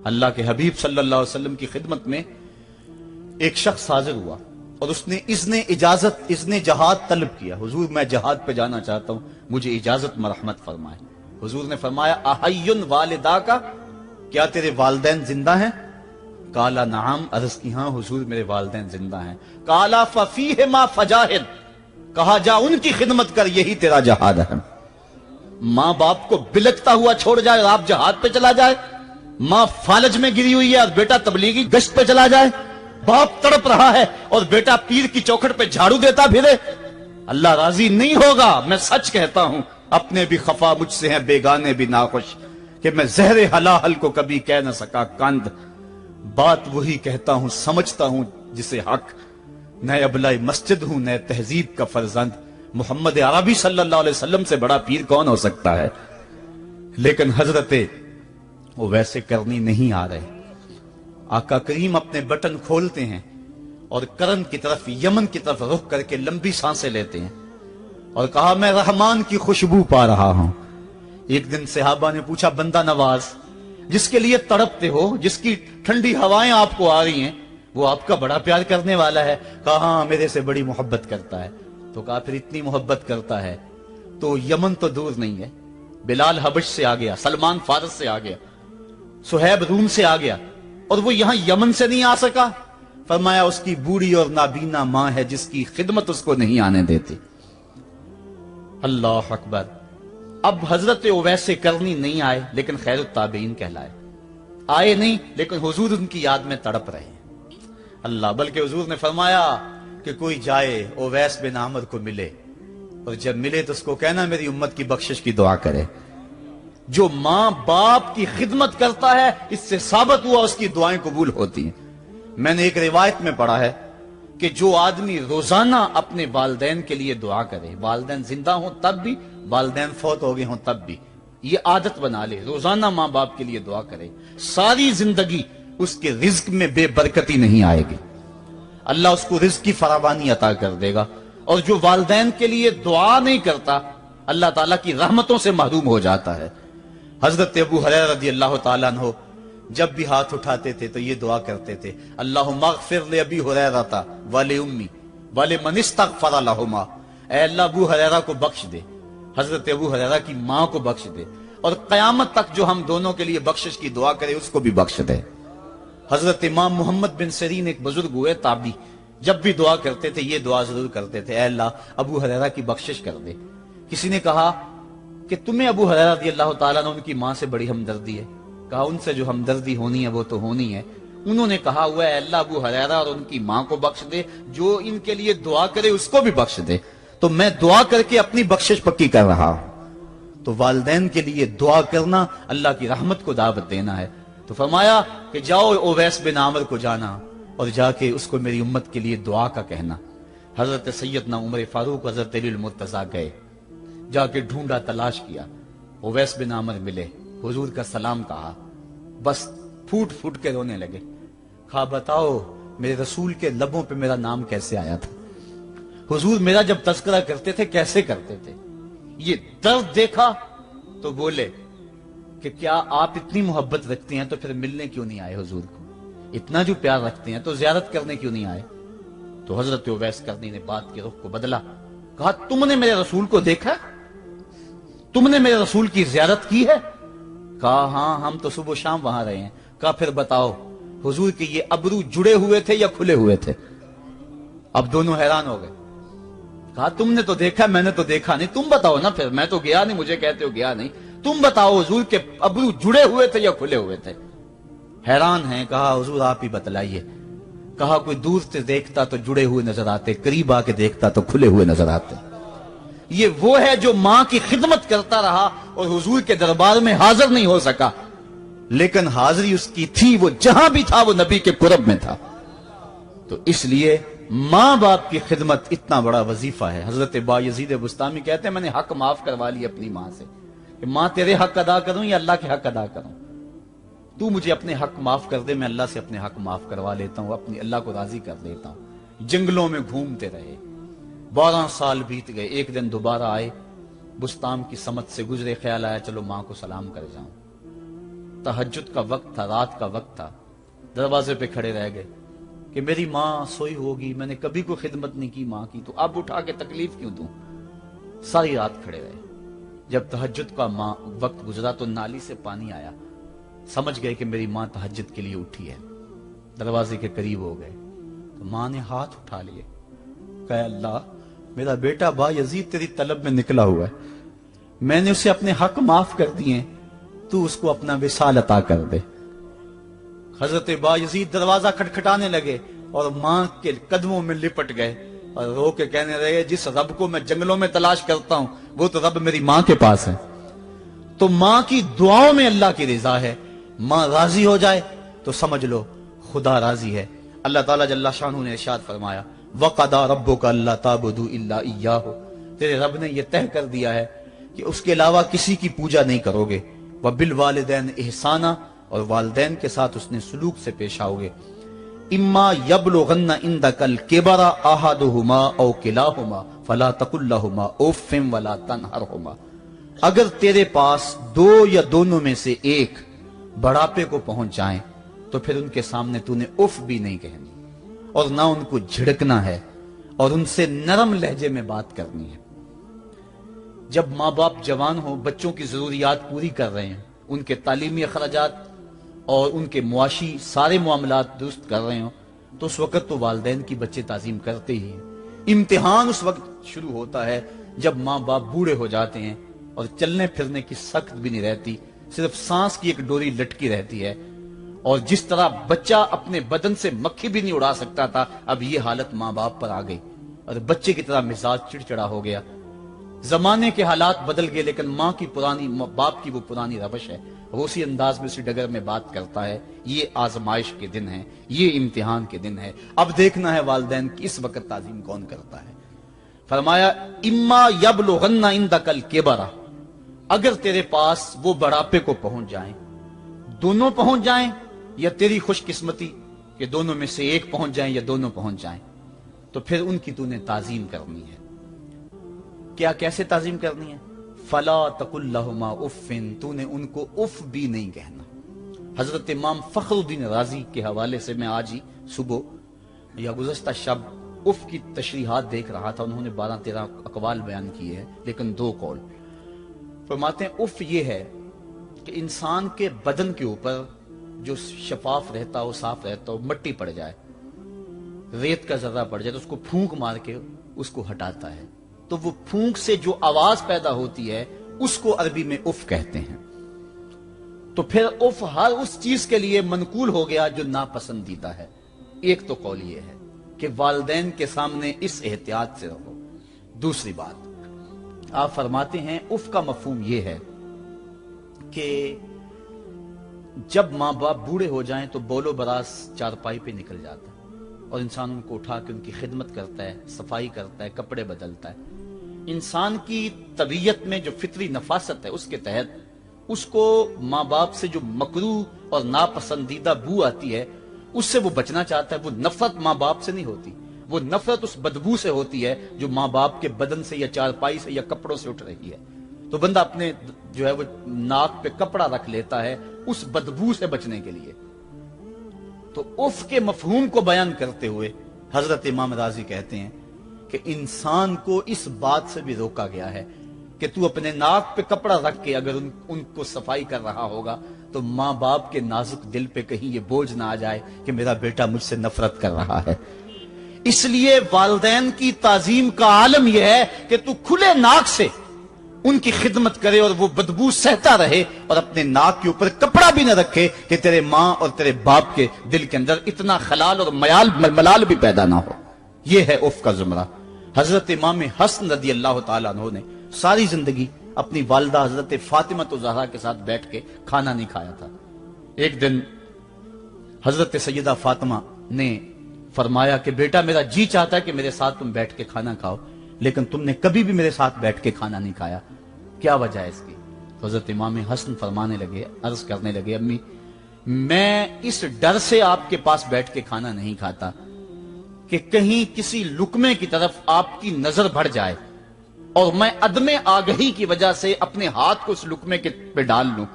اللہ کے حبیب صلی اللہ علیہ وسلم کی خدمت میں ایک شخص حاضر ہوا اور اس نے اذن جہاد طلب کیا. حضور میں جہاد پہ جانا چاہتا ہوں, مجھے اجازت مرحمت فرمائے. حضور نے فرمایا احیٌ والدا کا, کیا تیرے والدین زندہ ہیں؟ قال نعم, عرض کی ہاں حضور میرے والدین زندہ ہیں. قال ففیہما فجاہد, کہا جا ان کی خدمت کر, یہی تیرا جہاد ہے. ماں باپ کو بلکتا ہوا چھوڑ جائے اور آپ جہاد پہ چلا جائے, ماں فالج میں گری ہوئی ہے اور بیٹا تبلیغی گشت پہ چلا جائے, باپ تڑپ رہا ہے اور بیٹا پیر کی چوکھٹ پہ جھاڑو دیتا پھرے, اللہ راضی نہیں ہوگا. میں سچ کہتا ہوں, اپنے بھی خفا مجھ سے ہیں بیگانے بھی ناخوش, کہ میں زہر حلاحل کو کبھی کہہ نہ سکا کند. بات وہی کہتا ہوں سمجھتا ہوں جسے حق, نئے ابلہ مسجد ہوں نئے تہذیب کا فرزند. محمد عربی صلی اللہ علیہ وسلم سے بڑا پیر کون ہو سکتا ہے؟ لیکن حضرت وہ ویسے کرنی نہیں آ رہے. آقا کریم اپنے بٹن کھولتے ہیں اور کرن کی طرف, یمن کی طرف رخ کر کے لمبی سانسیں لیتے ہیں اور کہا میں رحمان کی خوشبو پا رہا ہوں. ایک دن صحابہ نے پوچھا بندہ نواز جس کے لیے تڑپتے ہو, جس کی ٹھنڈی ہوائیں آپ کو آ رہی ہیں, وہ آپ کا بڑا پیار کرنے والا ہے. کہا ہاں میرے سے بڑی محبت کرتا ہے. تو کہا پھر اتنی محبت کرتا ہے تو یمن تو دور نہیں ہے, بلال حبش سے آ گیا, سلمان فارس سے آ گیا, سہیب روم سے آ گیا, اور وہ یہاں یمن سے نہیں آ سکا. فرمایا اس کی بوڑھی اور نابینا ماں ہے جس کی خدمت اس کو نہیں آنے دیتی. اللہ اکبر. اب حضرت اویس کرنی نہیں آئے لیکن خیر التابعین کہلائے. آئے نہیں لیکن حضور ان کی یاد میں تڑپ رہے ہیں. اللہ, بلکہ حضور نے فرمایا کہ کوئی جائے اویس بن عامر کو ملے, اور جب ملے تو اس کو کہنا میری امت کی بخشش کی دعا کرے. جو ماں باپ کی خدمت کرتا ہے اس سے ثابت ہوا اس کی دعائیں قبول ہوتی ہیں. میں نے ایک روایت میں پڑھا ہے کہ جو آدمی روزانہ اپنے والدین کے لیے دعا کرے, والدین زندہ ہوں تب بھی, والدین فوت ہو گئے ہوں تب بھی, یہ عادت بنا لے, روزانہ ماں باپ کے لیے دعا کرے, ساری زندگی اس کے رزق میں بے برکتی نہیں آئے گی, اللہ اس کو رزق کی فراوانی عطا کر دے گا. اور جو والدین کے لیے دعا نہیں کرتا اللہ تعالیٰ کی رحمتوں سے محروم ہو جاتا ہے. حضرت ابو ہریرہ رضی اللہ تعالیٰ عنہ جب بھی ہاتھ اٹھاتے تھے تو یہ دعا کرتے تھے, اللہم اغفر لابی ہریرہ ولامی ولمن استغفر لہما, اے اللہ ابو ہریرہ کو بخش دے, حضرت ابو ہریرہ کی ماں کو بخش دے, اور قیامت تک جو ہم دونوں کے لیے بخشش کی دعا کرے اس کو بھی بخش دے. حضرت امام محمد بن سیرین ایک بزرگ ہوئے تابعی, جب بھی دعا کرتے تھے یہ دعا ضرور کرتے تھے, اے اللہ ابو ہریرہ کی بخشش کر دے. کسی نے کہا کہ تمہیں ابو ہریرہ رضی اللہ تعالیٰ نے ان کی ماں سے بڑی ہمدردی ہے. کہا ان سے جو ہمدردی ہونی ہے وہ تو ہونی ہے. انہوں نے کہا ہوا اے اللہ ابو ہریرہ اور ان کی ماں کو بخش دے, جو ان کے لیے دعا کرے اس کو بھی بخش دے. تو میں دعا کر کے اپنی بخشش پکی کر رہا ہوں. تو والدین کے لیے دعا کرنا اللہ کی رحمت کو دعوت دینا ہے. تو فرمایا کہ جاؤ اویس بن عامر کو جانا اور جا کے اس کو میری امت کے لیے دعا کا کہنا. حضرت سیدنا عمر فاروق حضرت علی المرتضیٰ گئے, جا کے ڈھونڈا تلاش کیا, اویس بن عامر ملے, حضور کا سلام کہا, بس پھوٹ پھوٹ کے رونے لگے. کہا بتاؤ میرے رسول کے لبوں پہ میرا نام کیسے آیا تھا, حضور میرا جب تذکرہ کرتے تھے کیسے کرتے تھے. یہ درد دیکھا تو بولے کہ کیا آپ اتنی محبت رکھتے ہیں تو پھر ملنے کیوں نہیں آئے حضور کو, اتنا جو پیار رکھتے ہیں تو زیارت کرنے کیوں نہیں آئے. تو حضرت اویس کرنی نے بات کے رخ کو بدلا, کہا تم نے میرے رسول کو دیکھا, تم نے میرے رسول کی زیارت کی ہے. کہا ہاں ہم تو صبح و شام وہاں رہے ہیں. کہا پھر بتاؤ حضور کے یہ ابرو جڑے ہوئے تھے یا کھلے ہوئے تھے. اب دونوں حیران ہو گئے. کہا تم نے تو دیکھا میں نے تو دیکھا نہیں, تم بتاؤ نا, پھر میں تو گیا نہیں, مجھے کہتے ہو گیا نہیں, تم بتاؤ حضور کے ابرو جڑے ہوئے تھے یا کھلے ہوئے تھے. حیران ہیں. کہا حضور آپ ہی بتلائیے. کہا کوئی دور سے دیکھتا تو جڑے ہوئے نظر آتے, قریب آ کے دیکھتا تو کھلے ہوئے نظر آتے. یہ وہ ہے جو ماں کی خدمت کرتا رہا اور حضور کے دربار میں حاضر نہیں ہو سکا, لیکن حاضری اس کی تھی, وہ جہاں بھی تھا وہ نبی کے قرب میں تھا. تو اس لیے ماں باپ کی خدمت اتنا بڑا وظیفہ ہے. حضرت بایزید بستامی کہتے ہیں میں نے حق معاف کروا لی اپنی ماں سے, کہ ماں تیرے حق ادا کروں یا اللہ کے حق ادا کروں, تو مجھے اپنے حق معاف کر دے, میں اللہ سے اپنے حق معاف کروا لیتا ہوں, اپنی اللہ کو راضی کر لیتا ہوں. جنگلوں میں گھومتے رہے, 12 سال بیت گئے. ایک دن دوبارہ آئے, بستان کی سمت سے گزرے, خیال آیا چلو ماں کو سلام کر جاؤں. तहज्जुद का वक्त था, रात का वक्त था, दरवाजे पे खड़े रह गए कि मेरी माँ सोई होगी, मैंने कभी कोई खिदमत नहीं की माँ की, तो अब उठा के तकलीफ क्यों दूं। सारी रात खड़े रहे। जब तहज्जुद का वक्त गुजरा तो नाली से पानी आया, समझ गए कि मेरी माँ तहज्जुद के लिए उठी है। दरवाजे के करीब हो गए तो माँ ने हाथ उठा लिए, कहा अल्लाह मेरा बेटा बा यजीद तेरी तलब में निकला हुआ है, मैंने उसे अपने हक माफ कर दिए, तू उसको अपना विसाल अता कर दे। हजरत बा यजीद दरवाजा खटखटाने लगे और मां के कदमों में लिपट गए और रो के कहने लगे, जिस रब को मैं जंगलों में तलाश करता हूं वो तो रब मेरी मां के पास है। तो मां की दुआओं में अल्लाह की रिजा है, मां राजी हो जाए तो समझ लो खुदा राजी है। अल्लाह ताला जल्ला शानहू ने इरशाद फरमाया, वक़दा रब्बुका अल्ला ताबुदू इल्ला इय्याहु, तेरे रब ने यह तय कर दिया है कि उसके अलावा किसी की पूजा नहीं करोगे। व बिल वालिदैन एहसाना, और वालिदैन के साथ उसने सलूक से पेश आओगे। इम्मा यबलुगन्ना इंदकल किबरा अहदुहुमा औ किलाहुमा फला तकुल लहुमा उफ़्फ़िन वला तनहरहुमा, अगर तेरे पास दो या दोनों में से एक बढ़ापे को पहुंच जाएं तो फिर उनके सामने तूने उफ भी नहीं कहनी और ना उनको झिड़कना है और उनसे नरम लहजे में बात करनी है। जब माँ बाप जवान हो, बच्चों की जरूरियात पूरी कर रहे हैं, उनके तालीमी अखराजात और उनके मुआशी सारे मामलात दुरुस्त कर रहे हो, तो उस वक्त तो वालिदैन की बच्चे ताजीम करते ही हैं। इम्तिहान उस वक्त शुरू होता है जब माँ बाप बूढ़े हो जाते हैं और चलने फिरने की सख्त भी नहीं रहती, सिर्फ सांस की एक डोरी लटकी रहती है। और जिस तरह बच्चा अपने बदन से मक्खी भी नहीं उड़ा सकता था, अब ये हालत माँ बाप पर आ गई और बच्चे की तरह मिजाज चिड़चिड़ा हो गया। जमाने के हालात बदल गए, लेकिन माँ की पुरानी, बाप की वो पुरानी रवश है। वो उसी अंदाज में, उसी डगर में बात करता है। ये आजमाइश के दिन है, ये इम्तिहान के दिन है। अब देखना है वालिदैन की इस वक्त ताजीम कौन करता है। फरमाया, इम्मा यबलुगन्ना इंदकल किबरा, अगर तेरे पास वो बढ़ापे को पहुंच जाएं, दोनों पहुंच जाएं, या तेरी खुशकिस्मती कि दोनों में से एक पहुंच जाएं या दोनों पहुंच जाएं, तो फिर उनकी तूने ताजीम करनी है। क्या, कैसे ताजीम करनी है? फला तकुल लहुमा उफ़्फ़िन, तूने उनको उफ भी नहीं कहना। हजरत इमाम फखरुद्दीन राजी के हवाले से मैं आज ही सुबह या गुज़श्ता शब उफ की तशरीहात देख रहा था। उन्होंने 12-13 अकवाल बयान किए हैं, लेकिन 2 कौल फरमाते हैं। उफ ये है कि इंसान के बदन के ऊपर जो शफाफ रहता हो, साफ रहता हो, मट्टी पड़ जाए, रेत का जर्रा पड़ जाए तो उसको फूंक मार के उसको हटाता है, तो वो फूंक से जो आवाज पैदा होती है उसको अरबी में उफ कहते हैं। तो फिर उफ हर उस चीज के लिए मनकूल हो गया जो नापसंदीदा है। एक तो कौल ये है कि वालिदैन के सामने इस एहतियात से रहो। दूसरी बात, आप फरमाते हैं उफ का मफहूम यह है कि जब माँ बाप बूढ़े हो जाएं तो बोलो बरास चारपाई पे निकल जाता है और इंसान उनको उठा के उनकी खिदमत करता है, सफाई करता है, कपड़े बदलता है। इंसान की तबीयत में जो फितरी नफासत है उसके तहत उसको माँ बाप से जो मकरू और नापसंदीदा बू आती है उससे वो बचना चाहता है। वो नफरत माँ बाप से नहीं होती, वो नफरत उस बदबू से होती है जो माँ बाप के बदन से या चारपाई से या कपड़ों से उठ रही है। तो बंदा अपने जो है वो नाक पे कपड़ा रख लेता है उस बदबू से बचने के लिए। तो उफ के मफहूम को बयान करते हुए हजरत इमाम राजी कहते हैं कि इंसान को इस बात से भी रोका गया है कि तू अपने नाक पे कपड़ा रख के अगर उनको सफाई कर रहा होगा तो माँ बाप के नाजुक दिल पे कहीं ये बोझ ना आ जाए कि मेरा बेटा मुझसे नफरत कर रहा है। इसलिए वालिदैन की ताजीम का आलम यह है कि तू खुले नाक से उनकी खिदमत करे और वो बदबू सहता रहे और अपने नाक के ऊपर कपड़ा भी न रखे कि तेरे माँ और तेरे बाप के दिल के अंदर इतना खलाल और मलाल भी पैदा ना हो। यह है उफ का जुमरा। हजरत इमाम हसन रदी अल्लाह तआला अन्हु ने सारी जिंदगी अपनी वालिदा हजरत फातिमा तो ज़हरा के साथ बैठ के खाना नहीं खाया था। एक दिन हजरत सैयदा फातिमा ने फरमाया कि बेटा मेरा जी चाहता है कि मेरे साथ तुम बैठ के खाना खाओ, लेकिन तुमने कभी भी मेरे साथ बैठ के खाना नहीं खाया, क्या वजह है इसकी? तो हजरत इमाम हसन फरमाने लगे, अर्ज करने लगे, अम्मी मैं इस डर से आपके पास बैठ के खाना नहीं खाता कि कहीं किसी लुकमे की तरफ आपकी नजर बढ़ जाए और मैं अदमे आगही की वजह से अपने हाथ को उस लुकमे के पे डाल लूं।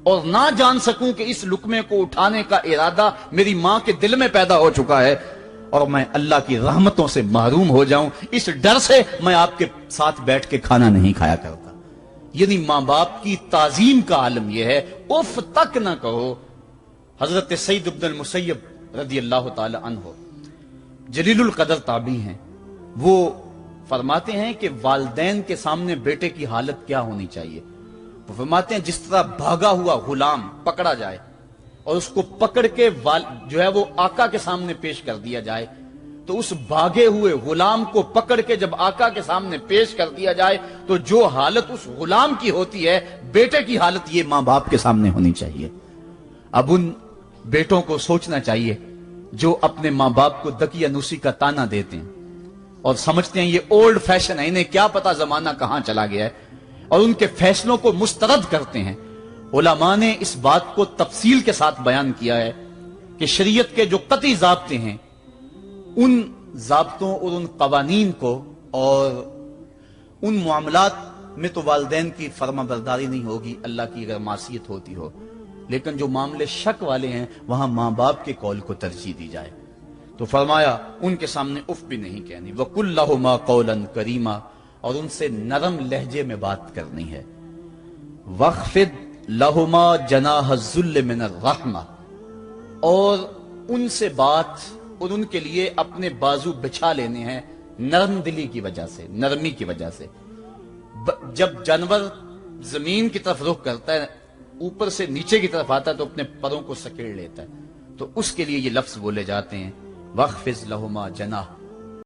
और ना जान सकूं कि इस लुकमे को उठाने का इरादा मेरी मां के दिल में पैदा हो चुका है और मैं अल्लाह की रहमतों से महरूम हो जाऊं, इस डर से मैं आपके साथ बैठ के खाना नहीं खाया करता। यानी मां बाप की ताजीम का आलम यह है, उफ तक ना कहो। हजरत सईद इब्न मुसय्यब रदी अल्लाह ताला अन्हु जलीलुल कदर ताबी हैं, वो फरमाते हैं कि वालिदैन के सामने बेटे की हालत क्या होनी चाहिए। वो फरमाते हैं जिस तरह भागा हुआ गुलाम पकड़ा जाए और उसको पकड़ के जो है वो आका के सामने पेश कर दिया जाए, तो उस भागे हुए गुलाम को पकड़ के जब आका के सामने पेश कर दिया जाए तो जो हालत उस गुलाम की होती है, बेटे की हालत ये मां बाप के सामने होनी चाहिए। अब उन बेटों को सोचना चाहिए जो अपने मां बाप को दकियानूसी का ताना देते हैं और समझते हैं ये ओल्ड फैशन है, इन्हें क्या पता जमाना कहां चला गया है, और उनके फैसलों को मुस्तरद करते हैं। उलमा ने इस बात को तफसील के साथ बयान किया है कि शरीयत के जो कतई ज़ाब्ते हैं, उन ज़ाब्तों और उन कवानीन को और उन मामलात में तो वालिदैन की फर्माबरदारी नहीं होगी अल्लाह की अगर मासियत होती हो, लेकिन जो मामले शक वाले हैं वहां मां बाप के कौल को तरजीह दी जाए। तो फरमाया उनके सामने उफ भी नहीं कहनी, वकुल्लहुमा कौलन करीमा, और उनसे नरम लहजे में बात करनी है। वख्फिद लहुमा जनाह ज़ुल्ल मिनर रहमा, और उनसे बात और उनके लिए अपने बाजू बिछा लेने हैं नरम दिली की वजह से, नरमी की वजह से। जब जानवर जमीन की तरफ रुख करता है, ऊपर से नीचे की तरफ आता है तो अपने परों को सकेड़ लेता है, तो उसके लिए ये लफ्ज बोले जाते हैं वख्फिज लहुमा जनाह